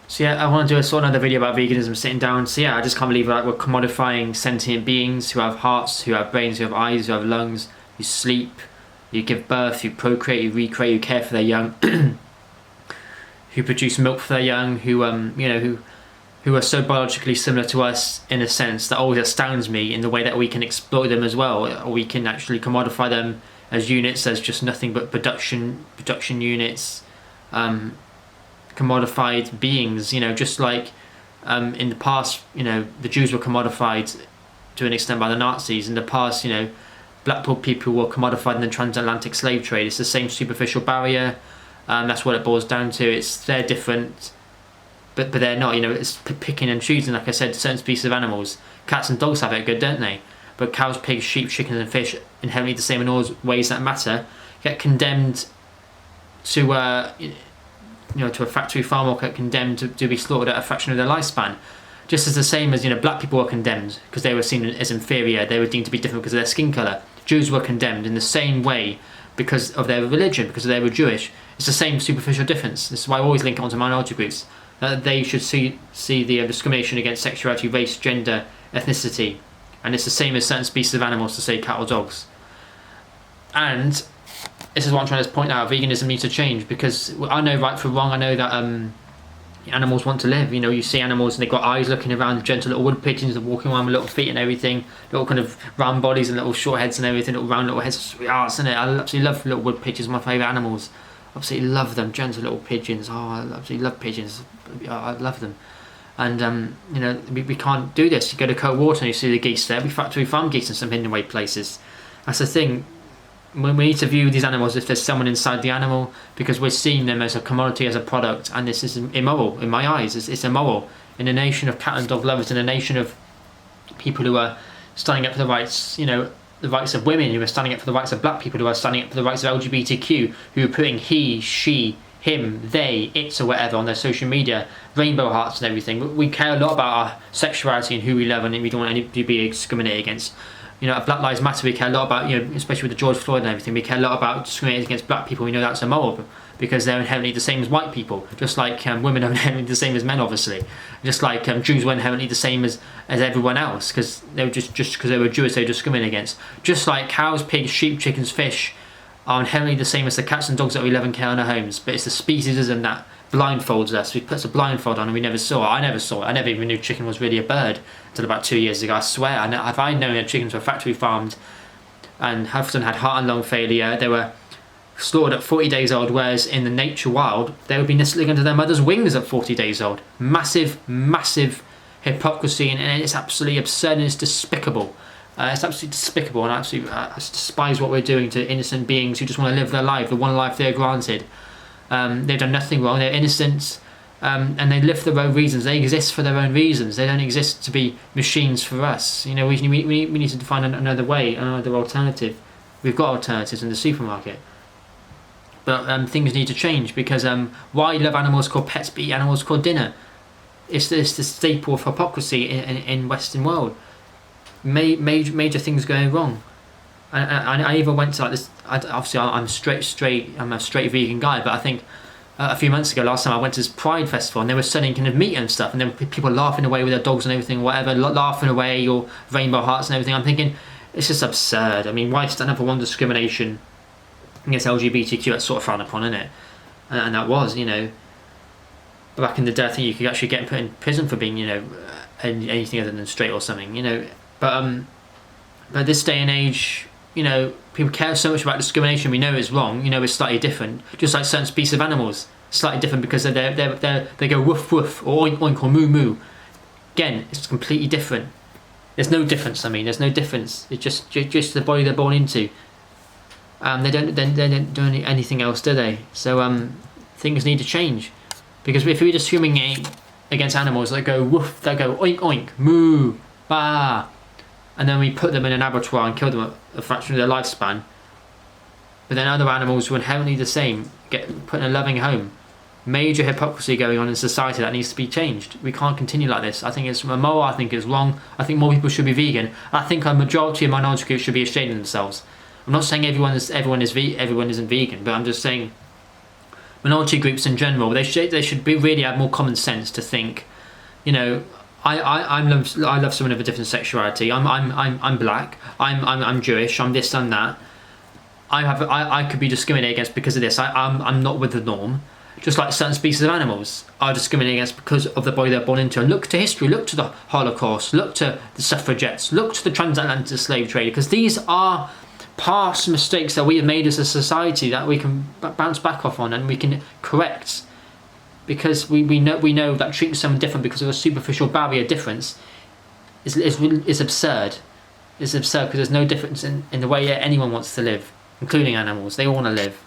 So yeah, I want to do a sort of another video about veganism, sitting down. So yeah, I just can't believe like we're commodifying sentient beings who have hearts, who have brains, who have eyes, who have lungs, who sleep, who give birth, who procreate, who recreate, who care for their young, who produce milk for their young, who who are so biologically similar to us in a sense that always astounds me in the way that we can exploit them as well, or we can actually commodify them as units, as just nothing but production units. Commodified beings, just like in the past, the Jews were commodified to an extent by the Nazis. In the past, black people were commodified in the transatlantic slave trade. It's the same superficial barrier. That's what it boils down to. They're different, but they're not. It's picking and choosing. Like I said, certain species of animals, cats and dogs have it good, don't they? But cows, pigs, sheep, chickens, and fish, inherently the same in all ways that matter, get condemned to to a factory farm, or get condemned to be slaughtered at a fraction of their lifespan. Just as the same as black people were condemned because they were seen as inferior, they were deemed to be different because of their skin colour. Jews were condemned in the same way because of their religion, because they were Jewish. It's the same superficial difference. This is why I always link it onto minority groups. That they should see the discrimination against sexuality, race, gender, ethnicity, and it's the same as certain species of animals, to say cat or dogs. And this is what I'm trying to point out. Veganism needs to change, because I know right from wrong. I know that animals want to live. You see animals and they've got eyes looking around, gentle little wood pigeons that are walking around with little feet and everything, little kind of round bodies and little short heads and everything, little round little heads, sweethearts, isn't it? I absolutely love little wood pigeons, my favourite animals. Absolutely love them, gentle little pigeons. Oh, I absolutely love pigeons. I love them. And we can't do this. You go to cold water and you see the geese there. We factory farm geese in some hidden away places. That's the thing. We need to view these animals if there's someone inside the animal, because we're seeing them as a commodity, as a product, and this is immoral in my eyes. It's immoral. In a nation of cat and dog lovers, in a nation of people who are standing up for the rights, the rights of women, who are standing up for the rights of black people, who are standing up for the rights of LGBTQ, who are putting he, she, him, they, it's or whatever on their social media, rainbow hearts and everything. We care a lot about our sexuality and who we love, and we don't want anybody to be discriminated against. At Black Lives Matter, we care a lot about, especially with the George Floyd and everything, we care a lot about discriminating against black people. We know that's immoral because they're inherently the same as white people, just like women are inherently the same as men, obviously. Just like Jews were inherently the same as everyone else, because they were just because they were Jewish, they were discriminated against. Just like cows, pigs, sheep, chickens, fish are inherently the same as the cats and dogs that we love and care in our homes, but it's the speciesism that blindfolds us. We put a blindfold on and we never saw it. I never saw it. I never even knew chicken was really a bird until about 2 years ago. I swear. If I known that chickens were factory farmed and often had heart and lung failure, they were slaughtered at 40 days old, whereas in the nature wild they would be nestling under their mother's wings at 40 days old. Massive hypocrisy, and it's absolutely absurd, and it's despicable. It's absolutely despicable, and I despise what we're doing to innocent beings who just want to live their life, the one life they're granted. They've done nothing wrong, they're innocent, and they live for their own reasons. They exist for their own reasons. They don't exist to be machines for us. We need to find another way, another alternative. We've got alternatives in the supermarket, but things need to change, because why love animals called pets but eat animals called dinner? It's the staple of hypocrisy in Western world. Major things going wrong. I even went to this. Obviously, I'm a straight vegan guy, but I think a few months ago, last time I went to this Pride festival, and they were selling kind of meat and stuff, and there were people laughing away with their dogs and everything, whatever, laughing away, or rainbow hearts and everything. I'm thinking, it's just absurd. I mean, why stand up for one discrimination against LGBTQ? That's sort of frowned upon, isn't it? And that was, back in the day, I think you could actually get put in prison for being, anything other than straight or something, But this day and age, people care so much about discrimination. We know it's wrong. It's slightly different. Just like certain species of animals, slightly different because they go woof woof or oink oink or moo moo. Again, it's completely different. There's no difference. There's no difference. It's just the body they're born into. They don't do anything else, do they? So things need to change, because if we discriminate against animals that go woof, that go oink oink, moo, bah, and then we put them in an abattoir and kill them at a fraction of their lifespan, but then other animals who are inherently the same get put in a loving home. Major hypocrisy going on in society that needs to be changed. We can't continue like this. I think it's immoral. I think it's wrong. I think more people should be vegan. I think a majority of minority groups should be ashamed of themselves. I'm not saying everyone isn't vegan, but I'm just saying minority groups in general, they should really have more common sense to think, I love someone of a different sexuality. I'm black. I'm Jewish. I'm this and that. I could be discriminated against because of this. I'm not with the norm. Just like certain species of animals are discriminated against because of the body they're born into. And look to history, look to the Holocaust, look to the suffragettes, look to the transatlantic slave trade, because these are past mistakes that we have made as a society that we can bounce back off on and we can correct. Because we know that treating someone different because of a superficial barrier difference is absurd. It's absurd because there's no difference in the way anyone wants to live, including animals. They all want to live.